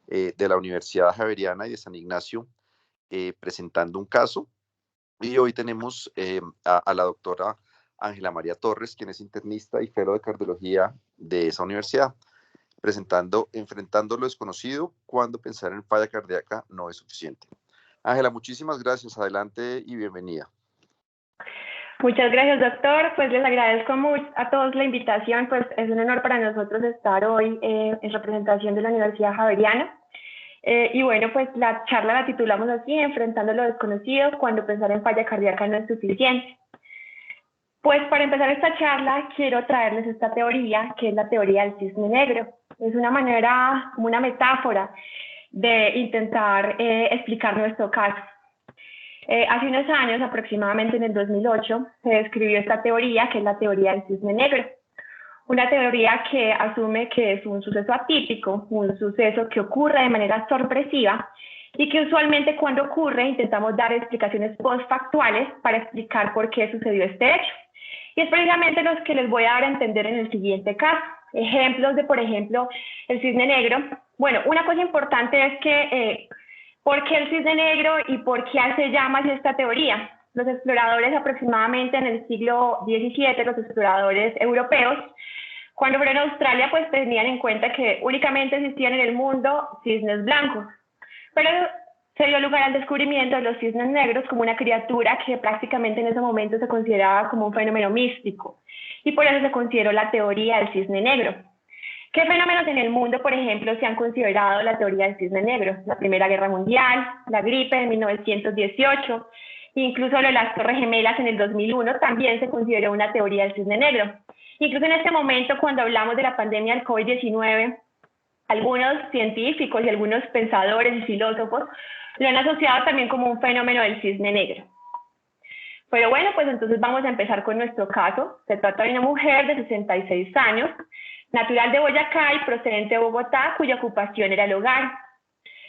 de la Universidad Javeriana y de San Ignacio, presentando un caso. Y hoy tenemos a la doctora Ángela María Torres, quien es internista y fellow de cardiología de esa universidad, presentando Enfrentando lo desconocido, cuando pensar en falla cardíaca no es suficiente. Ángela, muchísimas gracias. Adelante y bienvenida. Muchas gracias, doctor. Pues les agradezco mucho a todos la invitación. Pues es un honor para nosotros estar hoy en representación de la Universidad Javeriana. Y bueno, pues la charla la titulamos así: Enfrentando lo desconocido, cuando pensar en falla cardíaca no es suficiente. Pues para empezar esta charla quiero traerles esta teoría, que es la teoría del cisne negro. Es una manera, como una metáfora de intentar explicar nuestro caso. Hace unos años, aproximadamente en el 2008, se describió esta teoría, que es la teoría del cisne negro. Una teoría que asume que es un suceso atípico, un suceso que ocurre de manera sorpresiva y que usualmente cuando ocurre intentamos dar explicaciones postfactuales para explicar por qué sucedió este hecho. Y es precisamente los que les voy a dar a entender en el siguiente caso. Ejemplos de, por ejemplo, el cisne negro. Bueno, una cosa importante es que ¿por qué el cisne negro y por qué se llama así esta teoría? Los exploradores aproximadamente en el siglo XVII, los exploradores europeos, cuando fueron a Australia, pues tenían en cuenta que únicamente existían en el mundo cisnes blancos. Pero se dio lugar al descubrimiento de los cisnes negros como una criatura que prácticamente en ese momento se consideraba como un fenómeno místico. Y por eso se consideró la teoría del cisne negro. ¿Qué fenómenos en el mundo, por ejemplo, se han considerado la teoría del cisne negro? La Primera Guerra Mundial, la gripe de 1918, incluso lo de las Torres Gemelas en el 2001 también se consideró una teoría del cisne negro. Incluso en este momento, cuando hablamos de la pandemia del COVID-19, algunos científicos y algunos pensadores y filósofos lo han asociado también como un fenómeno del cisne negro. Pero bueno, pues entonces vamos a empezar con nuestro caso. Se trata de una mujer de 66 años, natural de Boyacá y procedente de Bogotá, cuya ocupación era el hogar.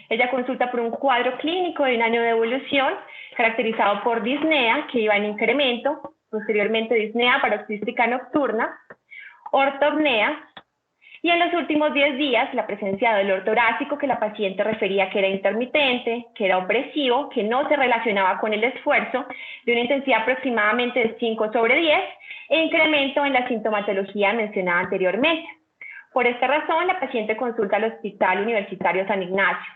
Ella consulta por un cuadro clínico de un año de evolución, caracterizado por disnea, que iba en incremento, posteriormente disnea paroxística nocturna, ortopnea, y en los últimos 10 días la presencia de dolor torácico que la paciente refería que era intermitente, que era opresivo, que no se relacionaba con el esfuerzo, de una intensidad aproximadamente de 5/10, e incremento en la sintomatología mencionada anteriormente. Por esta razón, la paciente consulta al Hospital Universitario San Ignacio.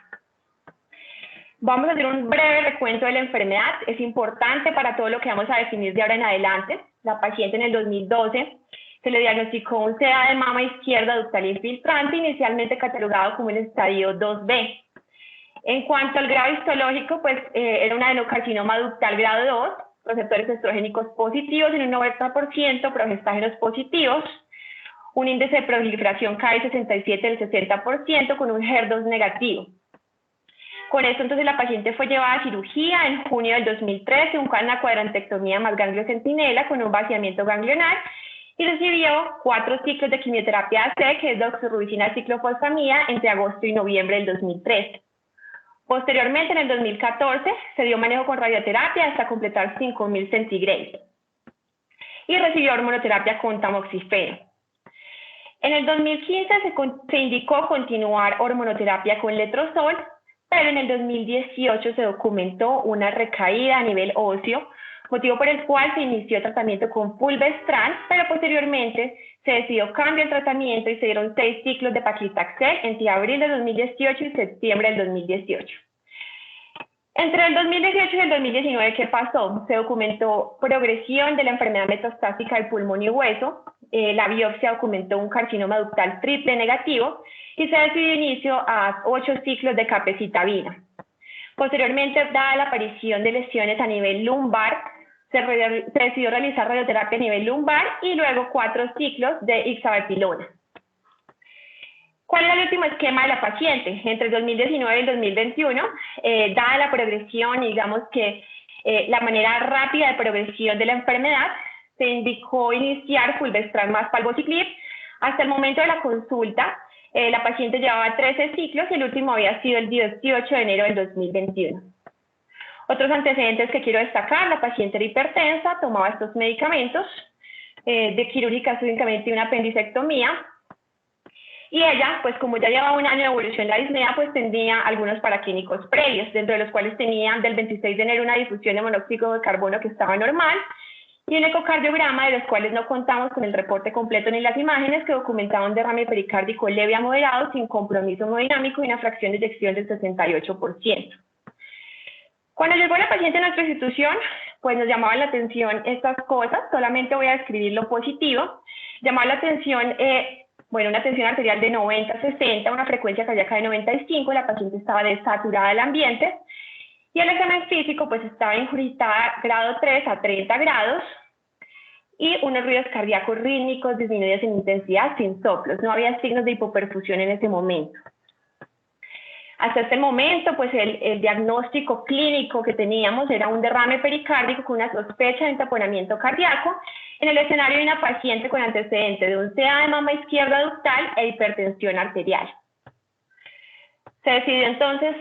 Vamos a hacer un breve recuento de la enfermedad. Es importante para todo lo que vamos a definir de ahora en adelante. La paciente en el 2012 se le diagnosticó un CA de mama izquierda ductal infiltrante, inicialmente catalogado como el estadio 2B. En cuanto al grado histológico, pues era un adenocarcinoma ductal grado 2, receptores estrogénicos positivos en un 90%, progestágenos positivos, un índice de proliferación Ki-67 del 60% con un HER2 negativo. Con esto entonces la paciente fue llevada a cirugía en junio del 2013, una cuadrantectomía más ganglio centinela con un vaciamiento ganglionar, y recibió 4 ciclos de quimioterapia AC, que es doxorubicina ciclofosfamida, entre agosto y noviembre del 2013. Posteriormente, en el 2014, se dio manejo con radioterapia hasta completar 5.000 centigrados y recibió hormonoterapia con tamoxifeno. En el 2015 se indicó continuar hormonoterapia con letrozol, pero en el 2018 se documentó una recaída a nivel óseo, motivo por el cual se inició tratamiento con fulvestrant, pero posteriormente se decidió cambio el tratamiento y se dieron 6 ciclos de paclitaxel entre abril de 2018 y septiembre del 2018. Entre el 2018 y el 2019, ¿qué pasó? Se documentó progresión de la enfermedad metastásica del pulmón y hueso, la biopsia documentó un carcinoma ductal triple negativo y se decidió inicio a 8 ciclos de capecitabina. Posteriormente, dada la aparición de lesiones a nivel lumbar, se decidió realizar radioterapia a nivel lumbar y luego 4 ciclos de ixabetilona. ¿Cuál era el último esquema de la paciente? Entre el 2019 y el 2021, dada la progresión y digamos que la manera rápida de progresión de la enfermedad, se indicó iniciar fulvestrant más palbociclib. Hasta el momento de la consulta, la paciente llevaba 13 ciclos y el último había sido el 18 de enero del 2021. Otros antecedentes que quiero destacar: la paciente era hipertensa, tomaba estos medicamentos, de quirúrgica únicamente una apendicectomía. Y ella, pues como ya llevaba un año de evolución la disnea, pues tenía algunos paraclínicos previos, dentro de los cuales tenía del 26 de enero una difusión de monóxido de carbono que estaba normal, y un ecocardiograma de los cuales no contamos con el reporte completo ni las imágenes, que documentaban un derrame pericárdico leve a moderado, sin compromiso hemodinámico y una fracción de eyección del 68%. Cuando llegó la paciente a nuestra institución, pues nos llamaban la atención estas cosas, solamente voy a describir lo positivo. Llamaba la atención, una tensión arterial de 90-60, una frecuencia cardíaca de 95, la paciente estaba desaturada del ambiente, y el examen físico pues estaba incurritada grado 3 a 30 grados, y unos ruidos cardíacos rítmicos disminuidos en intensidad sin soplos. No había signos de hipoperfusión en ese momento. Hasta este momento, pues el diagnóstico clínico que teníamos era un derrame pericárdico con una sospecha de entaponamiento cardíaco en el escenario de una paciente con antecedentes de un CA de mama izquierda ductal e hipertensión arterial. Se decidió entonces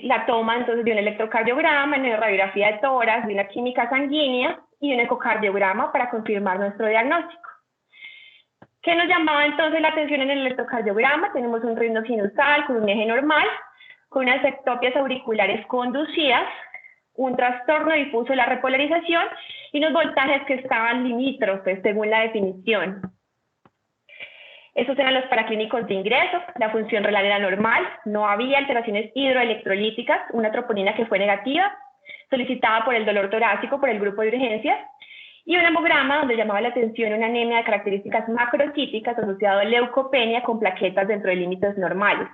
la toma de un electrocardiograma, una radiografía de tórax, de una química sanguínea y un ecocardiograma para confirmar nuestro diagnóstico. ¿Qué nos llamaba entonces la atención en el electrocardiograma? Tenemos un ritmo sinusal con un eje normal, con unas ectopias auriculares conducidas, un trastorno difuso de la repolarización y unos voltajes que estaban limítrofes según la definición. Esos eran los paraclínicos de ingreso, la función renal era normal, no había alteraciones hidroelectrolíticas, una troponina que fue negativa, solicitada por el dolor torácico por el grupo de urgencias, y un hemograma donde llamaba la atención una anemia de características macrocíticas asociado a leucopenia con plaquetas dentro de límites normales.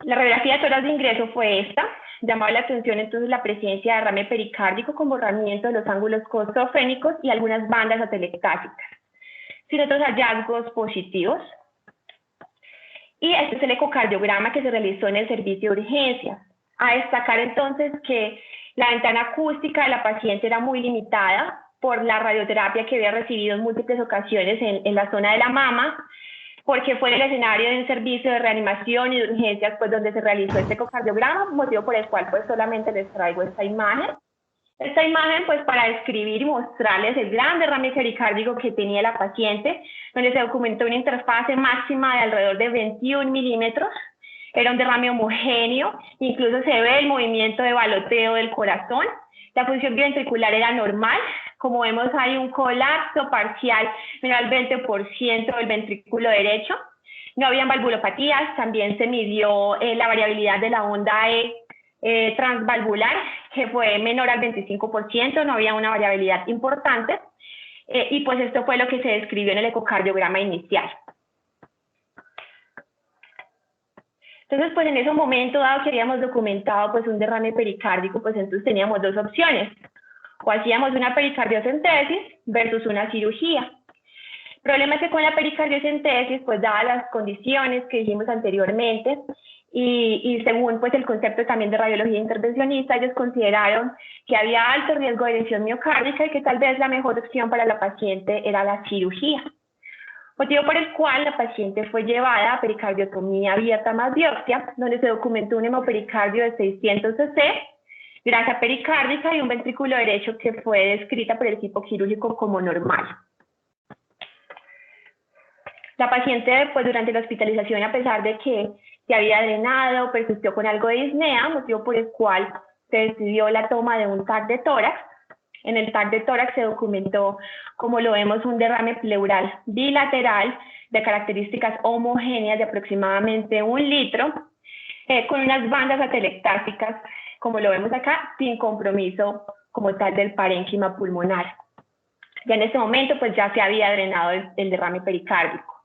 La radiografía de tórax de ingreso fue esta. Llamaba la atención entonces la presencia de derrame pericárdico con borramiento de los ángulos costofrénicos y algunas bandas atelectásicas, sin otros hallazgos positivos. Y este es el ecocardiograma que se realizó en el servicio de urgencias. A destacar entonces que la ventana acústica de la paciente era muy limitada por la radioterapia que había recibido en múltiples ocasiones en la zona de la mama, porque fue el escenario de un servicio de reanimación y de urgencias pues donde se realizó este ecocardiograma, motivo por el cual pues solamente les traigo esta imagen. Esta imagen pues para describir y mostrarles el gran derrame pericárdico que tenía la paciente, donde se documentó una interfase máxima de alrededor de 21 milímetros. Era un derrame homogéneo, incluso se ve el movimiento de baloteo del corazón. La función biventricular era normal, como vemos hay un colapso parcial menor al 20% del ventrículo derecho. No había valvulopatías, también se midió la variabilidad de la onda transvalvular, que fue menor al 25%, no había una variabilidad importante, y pues esto fue lo que se describió en el ecocardiograma inicial. Entonces, pues en ese momento, dado que habíamos documentado pues un derrame pericárdico, pues entonces teníamos dos opciones. O hacíamos una pericardiocentesis versus una cirugía. El problema es que con la pericardiocentesis, pues dadas las condiciones que dijimos anteriormente, y según pues el concepto también de radiología intervencionista, ellos consideraron que había alto riesgo de lesión miocárdica y que tal vez la mejor opción para la paciente era la cirugía. Motivo por el cual la paciente fue llevada a pericardiotomía abierta más biopsia, donde se documentó un hemopericardio de 600 cc, grasa pericárdica y un ventrículo derecho que fue descrita por el equipo quirúrgico como normal. La paciente, pues durante la hospitalización, a pesar de que se había drenado, persistió con algo de disnea, motivo por el cual se decidió la toma de un TAC de tórax. En el TAC de tórax se documentó, como lo vemos, un derrame pleural bilateral de características homogéneas de aproximadamente 1 litro, con unas bandas atelectásicas, como lo vemos acá, sin compromiso como tal del parénquima pulmonar. Ya en ese momento, pues ya se había drenado el derrame pericárdico.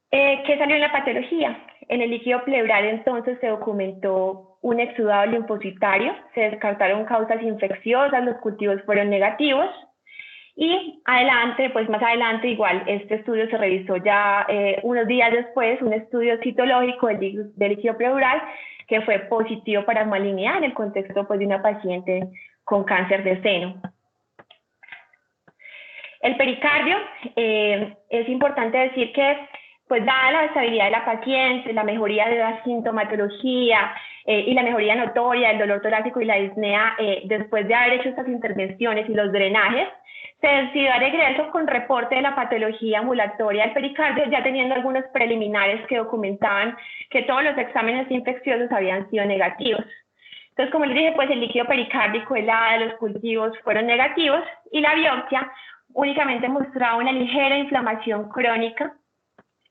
¿Qué salió en la patología? En el líquido pleural entonces se documentó un exudado linfocitario, se descartaron causas infecciosas, los cultivos fueron negativos y adelante, pues más adelante igual este estudio se revisó ya unos días después, un estudio citológico del líquido pleural que fue positivo para malignidad en el contexto pues, de una paciente con cáncer de seno. El pericardio, es importante decir que pues dada la estabilidad de la paciente, la mejoría de la sintomatología y la mejoría notoria del dolor torácico y la disnea, después de haber hecho estas intervenciones y los drenajes, se decidió dar egreso con reporte de la patología ambulatoria del pericardio, ya teniendo algunos preliminares que documentaban que todos los exámenes infecciosos habían sido negativos. Entonces, como les dije, pues el líquido pericárdico, el ADA, los cultivos fueron negativos y la biopsia únicamente mostraba una ligera inflamación crónica,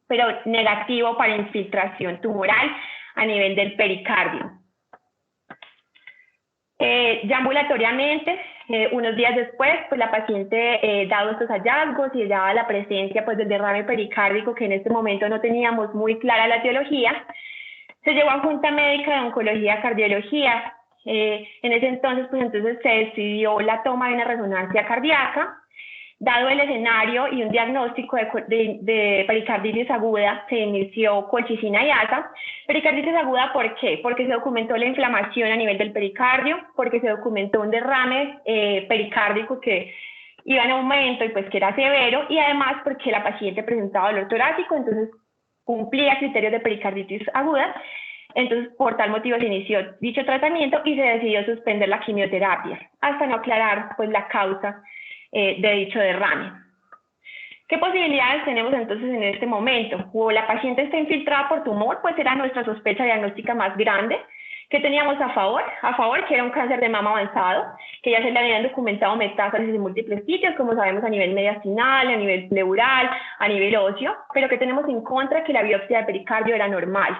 pero negativo para infiltración tumoral a nivel del pericardio. Ya ambulatoriamente, unos días después, pues la paciente, dado estos hallazgos y dada la presencia pues, del derrame pericárdico, que en este momento no teníamos muy clara la etiología, se llevó a Junta Médica de Oncología y Cardiología. En ese entonces, pues entonces se decidió la toma de una resonancia cardíaca. Dado el escenario y un diagnóstico de pericarditis aguda, se inició colchicina y asa. Pericarditis aguda, ¿por qué? Porque se documentó la inflamación a nivel del pericardio, porque se documentó un derrame pericárdico que iba en aumento y pues que era severo, y además porque la paciente presentaba dolor torácico, entonces cumplía criterios de pericarditis aguda. Entonces, por tal motivo se inició dicho tratamiento y se decidió suspender la quimioterapia, hasta no aclarar pues la causa de dicho derrame. ¿Qué posibilidades tenemos entonces en este momento? O la paciente está infiltrada por tumor, pues era nuestra sospecha diagnóstica más grande. ¿Qué teníamos a favor? A favor que era un cáncer de mama avanzado, que ya se le habían documentado metástasis en múltiples sitios, como sabemos a nivel mediastinal, a nivel pleural, a nivel óseo, pero que tenemos en contra que la biopsia de pericardio era normal.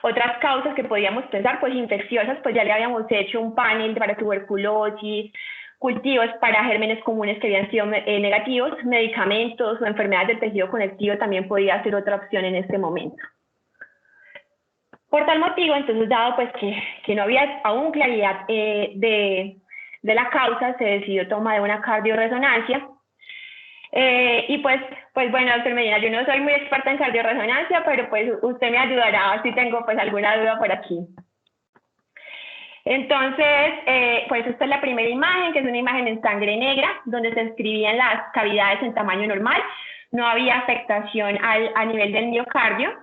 Otras causas que podíamos pensar, pues infecciosas, pues ya le habíamos hecho un panel para tuberculosis, cultivos para gérmenes comunes que habían sido negativos, medicamentos o enfermedades del tejido conectivo también podía ser otra opción en este momento. Por tal motivo, entonces, dado pues que no había aún claridad de la causa, se decidió tomar una cardiorresonancia. Y pues bueno, doctor Medina, yo no soy muy experta en cardiorresonancia, pero pues usted me ayudará si tengo pues alguna duda por aquí. Entonces, pues esta es la primera imagen, que es una imagen en sangre negra, donde se describían las cavidades en tamaño normal. No había afectación a nivel del miocardio.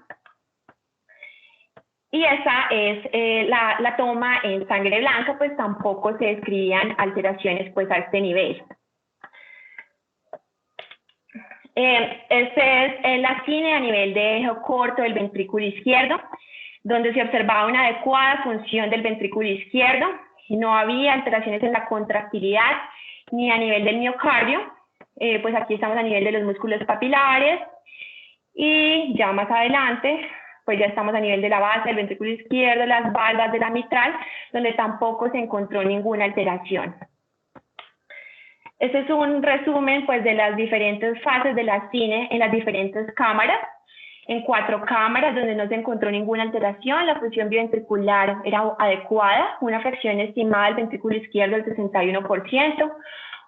Y esa es la toma en sangre blanca, pues tampoco se describían alteraciones pues a este nivel. Este es la cine a nivel de eje corto del ventrículo izquierdo, donde se observaba una adecuada función del ventrículo izquierdo, no había alteraciones en la contractilidad ni a nivel del miocardio, pues aquí estamos a nivel de los músculos papilares, y ya más adelante, pues ya estamos a nivel de la base del ventrículo izquierdo, las valvas de la mitral, donde tampoco se encontró ninguna alteración. Este es un resumen pues, de las diferentes fases de la cine en las diferentes cámaras. En 4 cámaras donde no se encontró ninguna alteración, la función biventricular era adecuada, una fracción estimada del ventrículo izquierdo del 61%,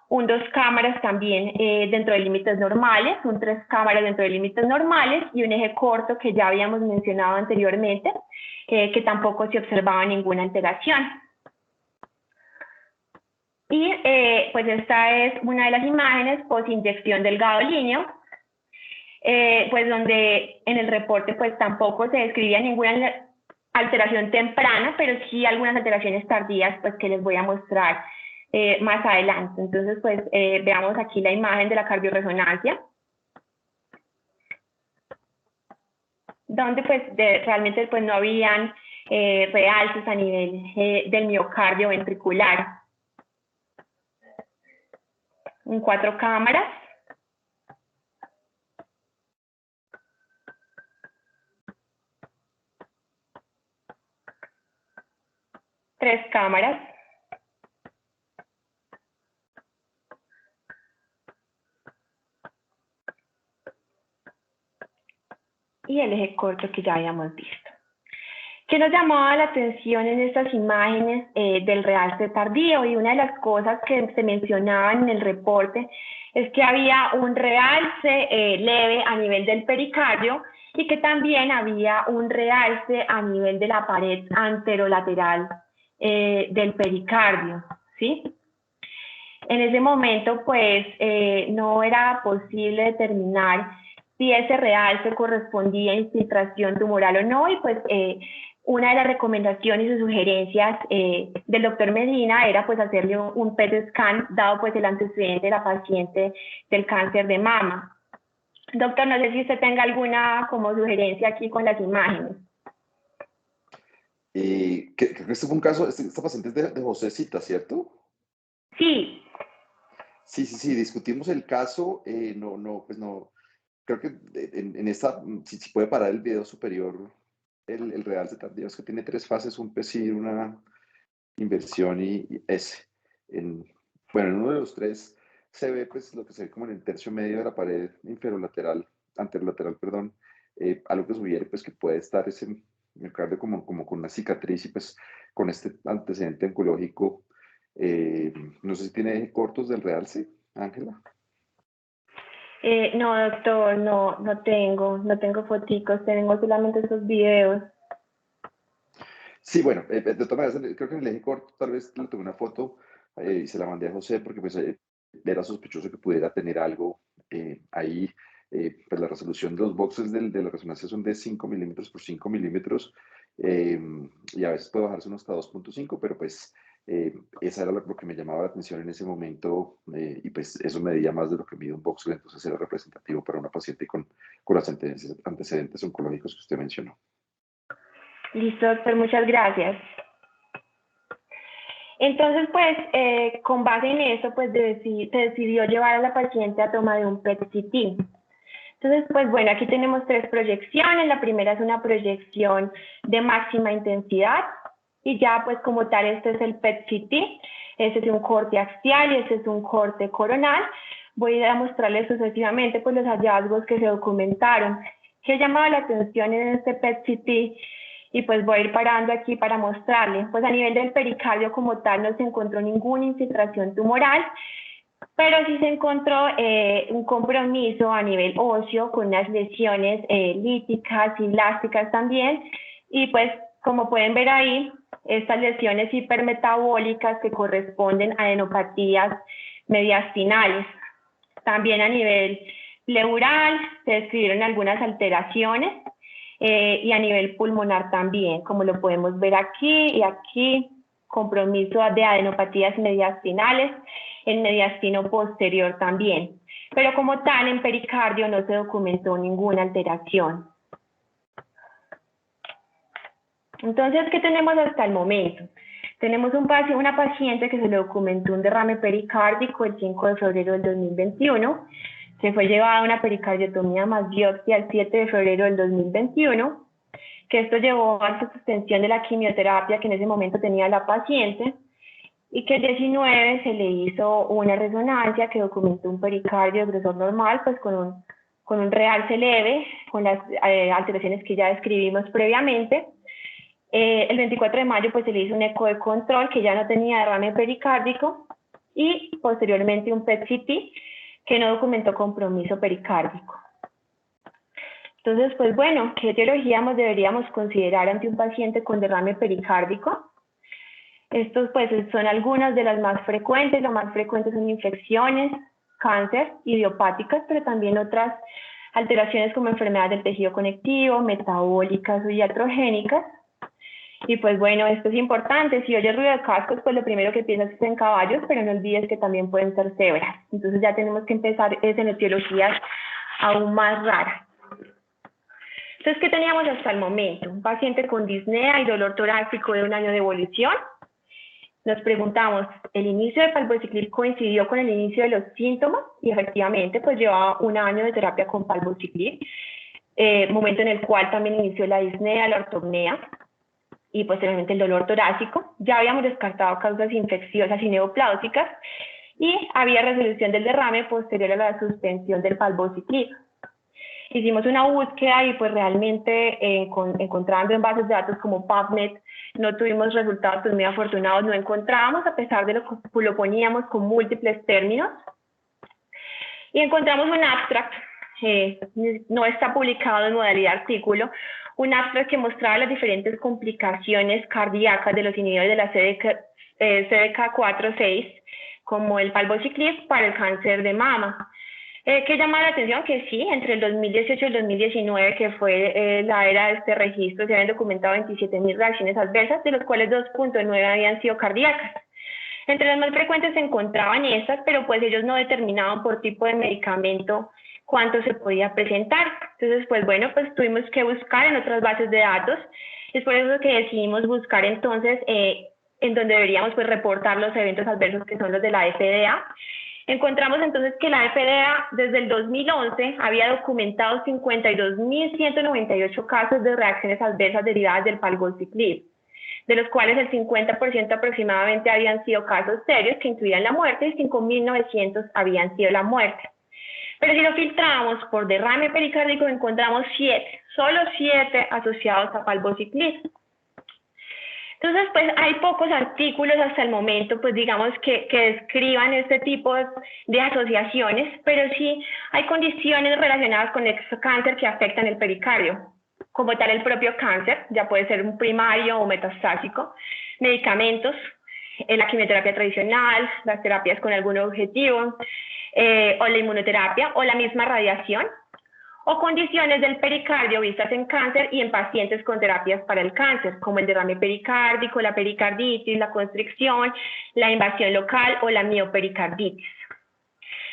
2 cámaras también dentro de límites normales, 3 cámaras dentro de límites normales y un eje corto que ya habíamos mencionado anteriormente, que tampoco se observaba ninguna alteración. Y pues esta es una de las imágenes post inyección del gadolíneo, pues donde en el reporte pues tampoco se describía ninguna alteración temprana, pero sí algunas alteraciones tardías pues que les voy a mostrar más adelante. Entonces pues veamos aquí la imagen de la cardiorresonancia, donde pues realmente pues no habían realces a nivel del miocardio ventricular. En 4 cámaras. Tres cámaras. Y el eje corto que ya habíamos visto. ¿Qué nos llamaba la atención en estas imágenes del realce tardío? Y una de las cosas que se mencionaban en el reporte es que había un realce leve a nivel del pericardio y que también había un realce a nivel de la pared anterolateral del pericardio, ¿sí? En ese momento, pues, no era posible determinar si ese realce correspondía a infiltración tumoral o no, y pues una de las recomendaciones y sugerencias del doctor Medina era pues hacerle un PET scan, dado pues el antecedente de la paciente del cáncer de mama. Doctor, no sé si usted tenga alguna como sugerencia aquí con las imágenes. Que este fue un caso, esta paciente es de José Cita, ¿cierto? Sí. Sí, discutimos el caso, pues no, creo que en esta, si puede parar el video superior, el realce tardío, es que tiene tres fases, un PSI, una inversión y S. Bueno, en uno de los tres se ve pues lo que se ve como en el tercio medio de la pared inferolateral, anterolateral, perdón, algo que sugiere pues que puede estar ese miocardio como con una cicatriz y pues con este antecedente oncológico. No sé si tiene cortos del realce, Ángela. No, doctor, no tengo foticos, tengo solamente esos videos. Sí, bueno, de todas maneras, creo que en el eje corto tal vez le tomé una foto y se la mandé a José porque pues era sospechoso que pudiera tener algo ahí. Pues la resolución de los boxes de la resonancia son de 5 milímetros por 5 milímetros eh, y a veces puede bajarse unos hasta 2,5, pero pues esa era lo que me llamaba la atención en ese momento y pues eso medía más de lo que mide un boxel, entonces era representativo para una paciente con los antecedentes oncológicos que usted mencionó. Listo, doctor, muchas gracias. Entonces, pues, con base en eso, pues se decidió llevar a la paciente a toma de un PET-CT. Entonces, pues bueno, aquí tenemos tres proyecciones. La primera es una proyección de máxima intensidad y ya pues como tal este es el PET-CT. Este es un corte axial y este es un corte coronal. Voy a mostrarles sucesivamente pues los hallazgos que se documentaron. ¿Qué llamaba la atención en este PET-CT? Y pues voy a ir parando aquí para mostrarle. Pues a nivel del pericardio como tal no se encontró ninguna infiltración tumoral, pero sí se encontró un compromiso a nivel óseo con unas lesiones líticas y blásticas también. Y pues como pueden ver ahí, estas lesiones hipermetabólicas que corresponden a adenopatías mediastinales. También a nivel pleural se describieron algunas alteraciones y a nivel pulmonar también, como lo podemos ver aquí y aquí, compromiso de adenopatías mediastinales, en mediastino posterior también. Pero como tal, en pericardio no se documentó ninguna alteración. Entonces, ¿qué tenemos hasta el momento? Tenemos una paciente que se le documentó un derrame pericárdico el 5 de febrero del 2021. Se fue llevada a una pericardiotomía más biopsia el 7 de febrero del 2021, que esto llevó a la suspensión de la quimioterapia que en ese momento tenía la paciente, y que el 19 se le hizo una resonancia que documentó un pericardio de grosor normal, pues con un realce leve, con las alteraciones que ya describimos previamente. El 24 de mayo pues se le hizo un eco de control que ya no tenía derrame pericárdico y posteriormente un PET-CT que no documentó compromiso pericárdico. Entonces, pues bueno, ¿qué etiología deberíamos considerar ante un paciente con derrame pericárdico? Estos pues son algunas de las más frecuentes. Lo más frecuente son infecciones, cáncer, idiopáticas, pero también otras alteraciones como enfermedades del tejido conectivo, metabólicas o iatrogénicas. Y pues bueno, esto es importante. Si oyes ruido de cascos, pues lo primero que piensas es en caballos, pero no olvides que también pueden ser cebras. Entonces ya tenemos que empezar en etiologías aún más raras. Entonces, ¿qué teníamos hasta el momento? Un paciente con disnea y dolor torácico de 1 año de evolución. Nos preguntamos, ¿el inicio de palbociclib coincidió con el inicio de los síntomas? Y efectivamente, pues llevaba 1 año de terapia con palbociclib, momento en el cual también inició la disnea, la ortopnea y posteriormente el dolor torácico. Ya habíamos descartado causas infecciosas y neopláusicas y había resolución del derrame posterior a la suspensión del palbociclib. Hicimos una búsqueda y pues realmente encontrando en bases de datos como PubMed no tuvimos resultados pues muy afortunados, no encontrábamos a pesar de lo que lo poníamos con múltiples términos. Y encontramos un abstract, no está publicado en modalidad artículo, un abstract que mostraba las diferentes complicaciones cardíacas de los inhibidores de la CDK4/6, como el palbociclib para el cáncer de mama. Que llama la atención que sí, entre el 2018 y el 2019, que fue la era de este registro, se habían documentado 27.000 reacciones adversas, de los cuales 2.9 habían sido cardíacas. Entre las más frecuentes se encontraban estas, pero pues ellos no determinaban por tipo de medicamento cuánto se podía presentar. Entonces, pues bueno, pues tuvimos que buscar en otras bases de datos. Es por eso que decidimos buscar entonces en donde deberíamos pues reportar los eventos adversos, que son los de la FDA. Encontramos entonces que la FDA desde el 2011 había documentado 52.198 casos de reacciones adversas derivadas del palbociclib, de los cuales el 50% aproximadamente habían sido casos serios que incluían la muerte y 5.900 habían sido la muerte. Pero si lo filtramos por derrame pericárdico, encontramos 7, solo 7 asociados a palbociclib. Entonces, pues hay pocos artículos hasta el momento, pues digamos que describan este tipo de asociaciones, pero sí hay condiciones relacionadas con el cáncer que afectan el pericardio, como tal el propio cáncer, ya puede ser un primario o metastásico, medicamentos, la quimioterapia tradicional, las terapias con algún objetivo, o la inmunoterapia, o la misma radiación, o condiciones del pericardio vistas en cáncer y en pacientes con terapias para el cáncer, como el derrame pericárdico, la pericarditis, la constricción, la invasión local o la miopericarditis.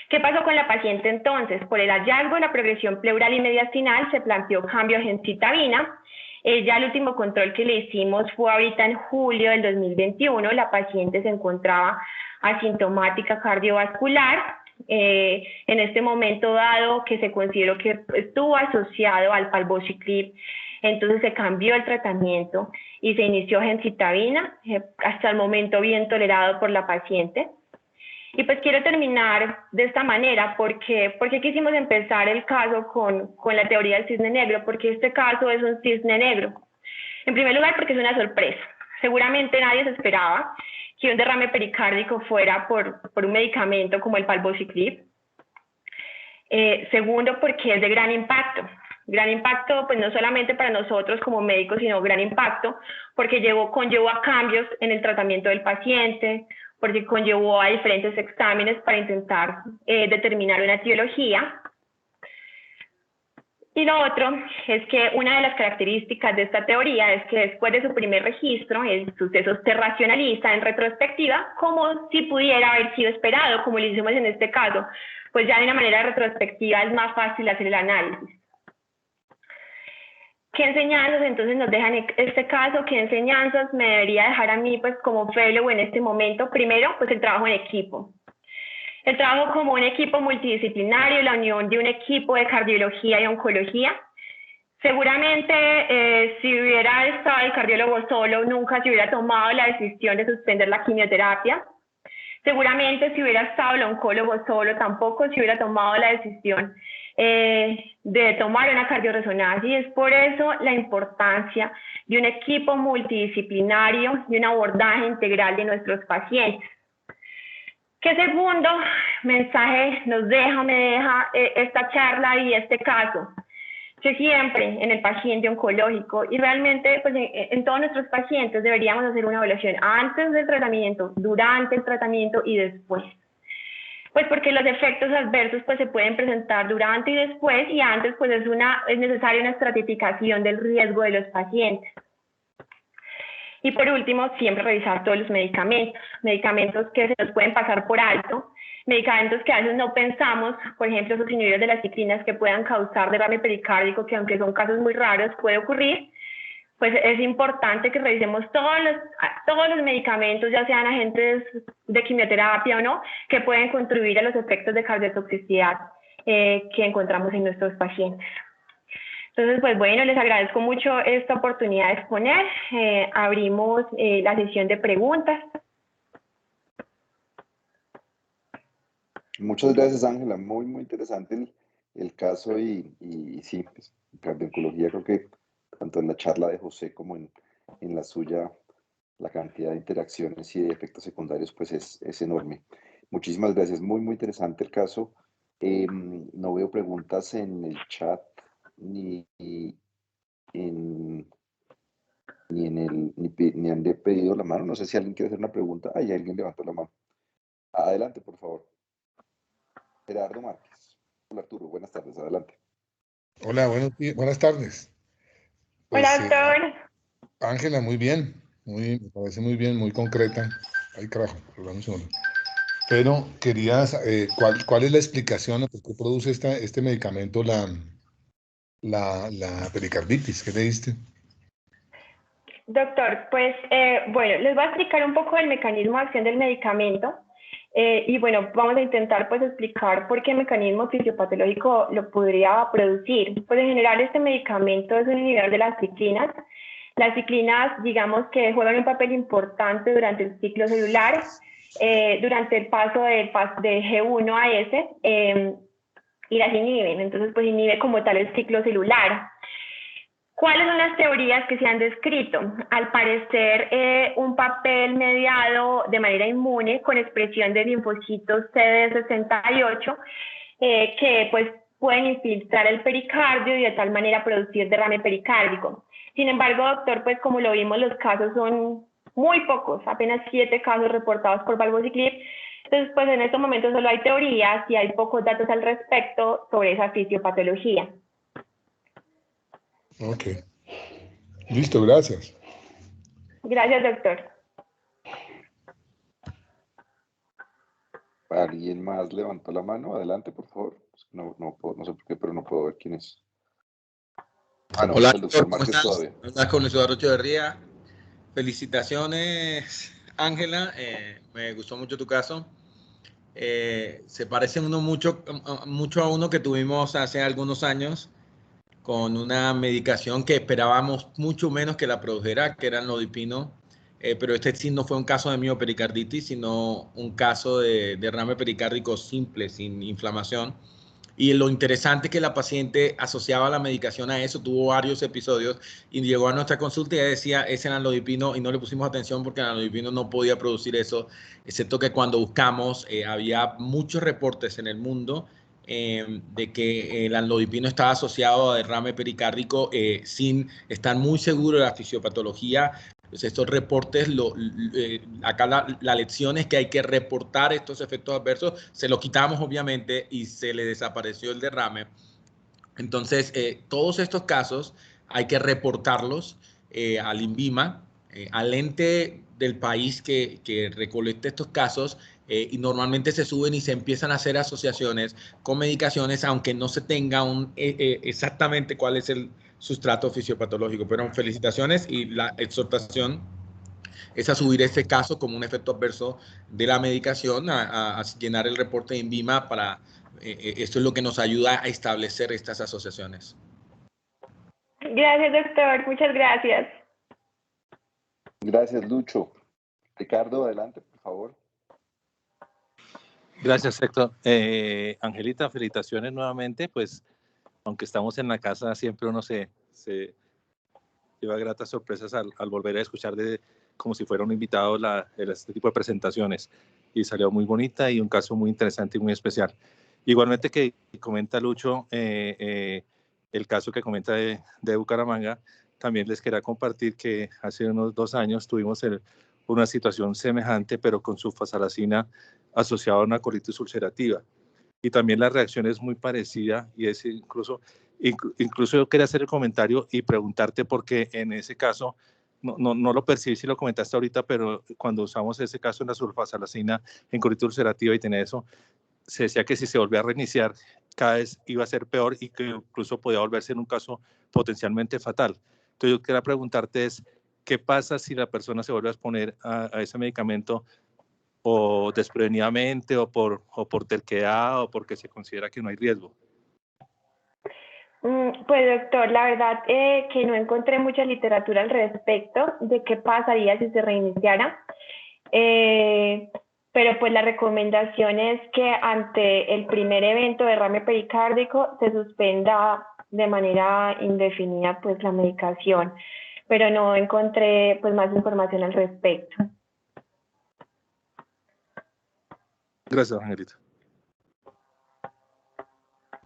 ¿Qué pasó con la paciente entonces? Por el hallazgo de la progresión pleural y mediastinal se planteó cambio a gemcitabina. Ya el último control que le hicimos fue ahorita en julio del 2021. La paciente se encontraba asintomática cardiovascular. En este momento dado que se consideró que estuvo asociado al palbociclib, entonces se cambió el tratamiento y se inició gemcitabina, hasta el momento bien tolerado por la paciente. Y pues quiero terminar de esta manera, porque quisimos empezar el caso con la teoría del cisne negro, porque este caso es un cisne negro. En primer lugar, porque es una sorpresa. Seguramente nadie se esperaba que un derrame pericárdico fuera por un medicamento como el palbociclib. Segundo, porque es de gran impacto. Gran impacto, pues no solamente para nosotros como médicos, sino gran impacto porque conllevó a cambios en el tratamiento del paciente, porque conllevó a diferentes exámenes para intentar determinar una etiología. Y lo otro es que una de las características de esta teoría es que después de su primer registro, el suceso se racionaliza en retrospectiva como si pudiera haber sido esperado, como lo hicimos en este caso, pues ya de una manera retrospectiva es más fácil hacer el análisis. ¿Qué enseñanzas entonces nos dejan este caso? ¿Qué enseñanzas me debería dejar a mí pues como fellow en este momento? Primero, pues el trabajo en equipo. El trabajo como un equipo multidisciplinario, la unión de un equipo de cardiología y oncología. Seguramente si hubiera estado el cardiólogo solo, nunca se hubiera tomado la decisión de suspender la quimioterapia. Seguramente si hubiera estado el oncólogo solo, tampoco se hubiera tomado la decisión de tomar una cardioresonancia, y es por eso la importancia de un equipo multidisciplinario y un abordaje integral de nuestros pacientes. ¿Qué segundo mensaje me deja esta charla y este caso? Que siempre en el paciente oncológico y realmente pues en todos nuestros pacientes deberíamos hacer una evaluación antes del tratamiento, durante el tratamiento y después. Pues porque los efectos adversos pues se pueden presentar durante y después, y antes pues es necesaria una estratificación del riesgo de los pacientes. Y por último, siempre revisar todos los medicamentos que se nos pueden pasar por alto, medicamentos que a veces no pensamos, por ejemplo, esos inhibidores de las ciclinas que puedan causar derrame pericárdico, que aunque son casos muy raros, puede ocurrir. Pues es importante que revisemos todos los medicamentos, ya sean agentes de quimioterapia o no, que pueden contribuir a los efectos de cardiotoxicidad que encontramos en nuestros pacientes. Entonces, pues bueno, les agradezco mucho esta oportunidad de exponer. Abrimos la sesión de preguntas. Muchas gracias, Ángela. Muy, muy interesante el caso y sí, pues, cardiooncología, creo que tanto en la charla de José como en la suya, la cantidad de interacciones y de efectos secundarios pues es enorme. Muchísimas gracias. Muy, muy interesante el caso. No veo preguntas en el chat ni ni han pedido la mano. No sé si alguien quiere hacer una pregunta. Ahí alguien levantó la mano. Adelante, por favor. Gerardo Márquez. Hola Arturo, buenas tardes, adelante. Hola, buenas tardes. Hola, Pues doctor. Ángela, muy bien, me parece muy bien, muy concreta. Ay, carajo, perdón un segundo. Pero quería saber cuál es la explicación o por qué produce este medicamento la pericarditis. ¿Qué le diste? Doctor, pues bueno, les voy a explicar un poco el mecanismo de acción del medicamento y bueno, vamos a intentar pues explicar por qué el mecanismo fisiopatológico lo podría producir. Pues en general este medicamento es un inhibidor de las ciclinas. Las ciclinas, digamos que juegan un papel importante durante el ciclo celular, durante el paso de G1 a S y las inhiben. Entonces pues inhibe como tal el ciclo celular. ¿Cuáles son las teorías que se han descrito? Al parecer, un papel mediado de manera inmune con expresión de linfocitos CD68 que pues pueden infiltrar el pericardio y de tal manera producir derrame pericárdico. Sin embargo, doctor, pues como lo vimos, los casos son muy pocos, apenas 7 casos reportados por valvociclib. Entonces, pues en estos momentos solo hay teorías y hay pocos datos al respecto sobre esa fisiopatología. Ok. Listo, gracias. Gracias, doctor. ¿Alguien más levantó la mano? Adelante, por favor. No sé por qué, pero no puedo ver quién es. Ah, no, Hola, es el doctor ¿cómo Márquez estás? todavía. Hablas con Eduardo Echeverría. Felicitaciones, Ángela. Me gustó mucho tu caso. Se parece mucho a uno que tuvimos hace algunos años con una medicación que esperábamos mucho menos que la produjera, que era el nodipino. Pero este sí no fue un caso de miopericarditis, sino un caso de derrame pericárdico simple, sin inflamación. Y lo interesante es que la paciente asociaba la medicación a eso, tuvo varios episodios y llegó a nuestra consulta y ella decía, es el anlodipino, y no le pusimos atención porque el anlodipino no podía producir eso, excepto que cuando buscamos había muchos reportes en el mundo de que el anlodipino estaba asociado a derrame pericárdico sin estar muy seguro de la fisiopatología. Pues estos reportes, acá la lección es que hay que reportar estos efectos adversos, se lo quitamos obviamente y se le desapareció el derrame. Entonces, todos estos casos hay que reportarlos al INVIMA, al ente del país que recolecte estos casos y normalmente se suben y se empiezan a hacer asociaciones con medicaciones, aunque no se tenga exactamente cuál es el sustrato fisiopatológico. Pero felicitaciones y la exhortación es a subir este caso como un efecto adverso de la medicación, a llenar el reporte de INVIMA para, esto es lo que nos ayuda a establecer estas asociaciones. Gracias, doctor. Muchas gracias. Gracias, Lucho. Ricardo, adelante, por favor. Gracias, Héctor. Angelita, felicitaciones nuevamente. Pues, aunque estamos en la casa, siempre uno se lleva gratas sorpresas al volver a escuchar como si fuera un invitado este tipo de presentaciones. Y salió muy bonita y un caso muy interesante y muy especial. Igualmente que comenta Lucho, el caso que comenta de Bucaramanga, también les quería compartir que hace unos 2 años tuvimos una situación semejante, pero con sulfasalazina asociada a una colitis ulcerativa. Y también la reacción es muy parecida y es incluso yo quería hacer el comentario y preguntarte porque en ese caso, no lo percibí si lo comentaste ahorita, pero cuando usamos ese caso en la sulfasalazina en colitis ulcerativa y tenía eso, se decía que si se volvía a reiniciar, cada vez iba a ser peor y que incluso podía volverse en un caso potencialmente fatal. Entonces yo quería preguntarte ¿qué pasa si la persona se vuelve a exponer a ese medicamento o desprevenidamente o por terquedad o porque se considera que no hay riesgo? Pues doctor, la verdad que no encontré mucha literatura al respecto de qué pasaría si se reiniciara, pero pues la recomendación es que ante el primer evento de derrame pericárdico se suspenda de manera indefinida pues la medicación, pero no encontré pues más información al respecto. Gracias, Angelita.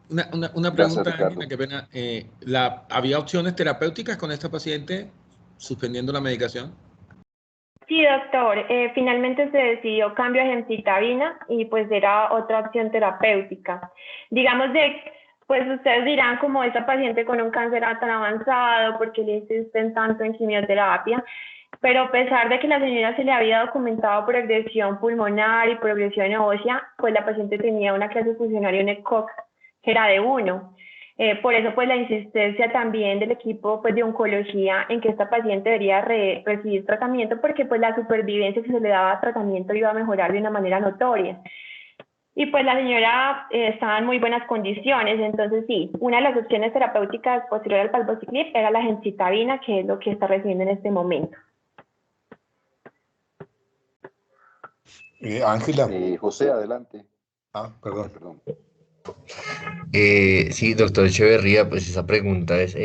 Una pregunta, Gracias, Ángela, qué pena. ¿Había opciones terapéuticas con esta paciente suspendiendo la medicación? Sí, doctor. Finalmente se decidió cambio a gemcitabina y pues era otra opción terapéutica. Digamos pues ustedes dirán como esa paciente con un cáncer tan avanzado, porque le insisten tanto en quimioterapia, pero a pesar de que la señora se le había documentado progresión pulmonar y progresión ósea, pues la paciente tenía una clase funcional y un ECOG que era de 1. Por eso, pues la insistencia también del equipo pues, de oncología en que esta paciente debería recibir tratamiento, porque pues la supervivencia que se le daba a tratamiento iba a mejorar de una manera notoria. Y pues la señora estaba en muy buenas condiciones, entonces sí, una de las opciones terapéuticas posterior al palbociclib era la gemcitabina, que es lo que está recibiendo en este momento. Ángela. José, adelante. Perdón. Perdón. Sí, doctor Echeverría, pues esa pregunta es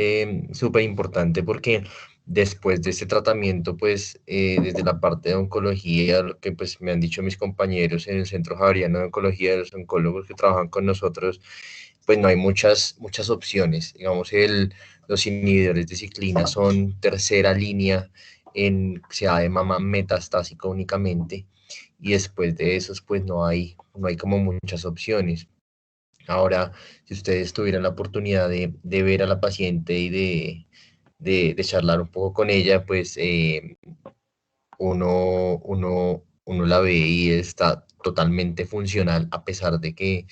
súper importante porque después de este tratamiento, pues desde la parte de oncología, lo que pues me han dicho mis compañeros en el Centro Javeriano de Oncología, los oncólogos que trabajan con nosotros, pues no hay muchas opciones. Digamos, los inhibidores de ciclina son tercera línea en CA de mama metastásico únicamente, y después de esos, pues no hay como muchas opciones. Ahora, si ustedes tuvieran la oportunidad de ver a la paciente y de charlar un poco con ella, pues uno la ve y está totalmente funcional, a pesar de que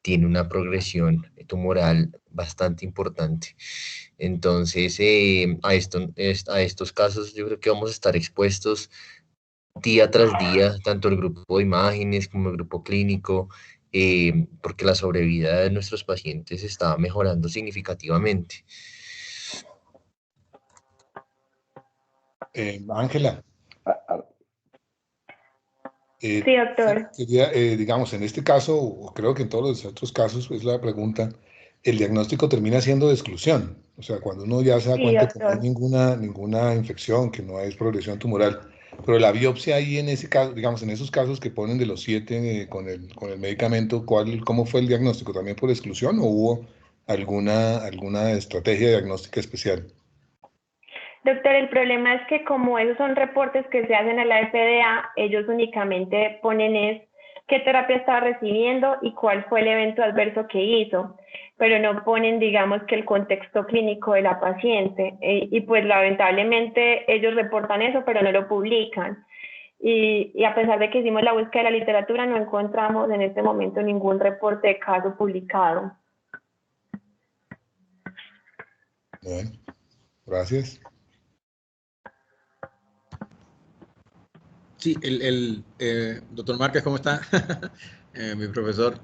tiene una progresión tumoral bastante importante. Entonces, a estos casos yo creo que vamos a estar expuestos día tras día, tanto el grupo de imágenes como el grupo clínico, porque la sobrevida de nuestros pacientes está mejorando significativamente. Ángela. Sí, doctor. Quería, digamos, en este caso, o creo que en todos los otros casos, pues la pregunta, el diagnóstico termina siendo de exclusión. O sea, cuando uno ya se da Sí, cuenta que no hay doctor. ninguna infección, que no es progresión tumoral, pero la biopsia ahí en ese caso, digamos, en esos casos que ponen de los 7 con el medicamento, ¿cómo fue el diagnóstico? ¿También por exclusión o hubo alguna estrategia diagnóstica especial? Doctor, el problema es que como esos son reportes que se hacen a la FDA, ellos únicamente ponen qué terapia estaba recibiendo y cuál fue el evento adverso que hizo, pero no ponen, digamos, que el contexto clínico de la paciente. Y pues lamentablemente ellos reportan eso, pero no lo publican. Y a pesar de que hicimos la búsqueda de la literatura, no encontramos en este momento ningún reporte de caso publicado. Bueno, gracias. Sí, doctor Márquez, ¿cómo está? Mi profesor.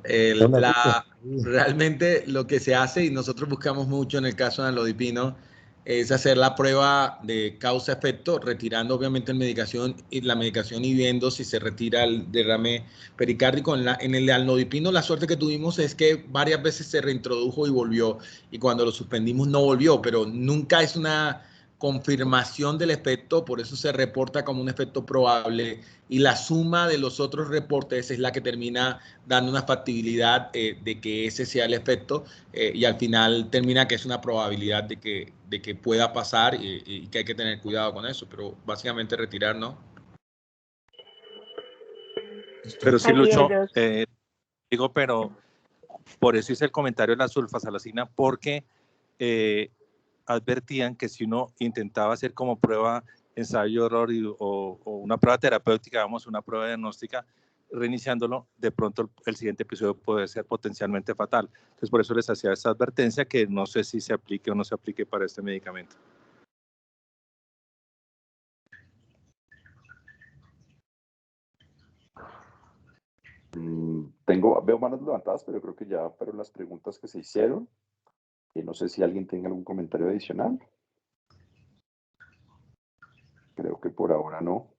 Realmente lo que se hace, y nosotros buscamos mucho en el caso de Anlodipino, es hacer la prueba de causa-efecto, retirando obviamente la medicación y viendo si se retira el derrame pericárdico. En el Anlodipino la suerte que tuvimos es que varias veces se reintrodujo y volvió, y cuando lo suspendimos no volvió, pero nunca es una confirmación del efecto, por eso se reporta como un efecto probable, y la suma de los otros reportes es la que termina dando una factibilidad de que ese sea el efecto, y al final termina que es una probabilidad de que pueda pasar, y que hay que tener cuidado con eso, pero básicamente retirar, ¿no? Pero sí, Lucho, pero por eso hice el comentario de la sulfasalacina, porque advertían que si uno intentaba hacer como prueba ensayo-error o una prueba terapéutica, vamos, una prueba diagnóstica, reiniciándolo, de pronto el siguiente episodio puede ser potencialmente fatal. Entonces, por eso les hacía esa advertencia, que no sé si se aplique o no se aplique para este medicamento. Veo manos levantadas, pero creo que ya fueron las preguntas que se hicieron. No sé si alguien tenga algún comentario adicional. Creo que por ahora no.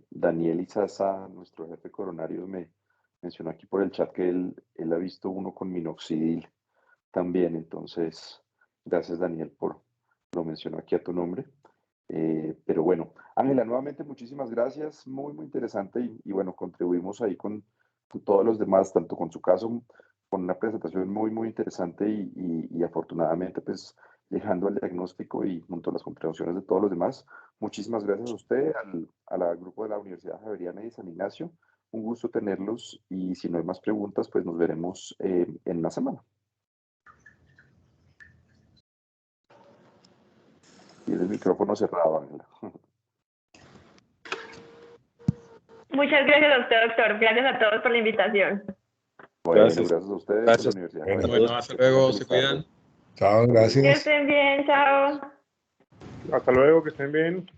Daniel Izaza, nuestro jefe coronario, me mencionó aquí por el chat que él ha visto uno con minoxidil también. Entonces, gracias Daniel lo mencionó aquí a tu nombre. Pero bueno, Ángela, nuevamente muchísimas gracias, muy interesante y bueno, contribuimos ahí con todos los demás, tanto con su caso, con una presentación muy interesante y afortunadamente pues dejando el diagnóstico y junto a las contribuciones de todos los demás, Muchísimas gracias a usted, al grupo de la Universidad Javeriana y de San Ignacio. Un gusto tenerlos y si no hay más preguntas, pues nos veremos en la semana. Tiene el micrófono cerrado, Ángela. Muchas gracias a usted, doctor. Gracias a todos por la invitación. Bueno, Gracias. gracias a ustedes. Gracias. Por la Universidad Bueno, Javeriana. Bueno, hasta luego, se cuidan. Chao, Que gracias. estén bien, chao. Hasta luego, que estén bien.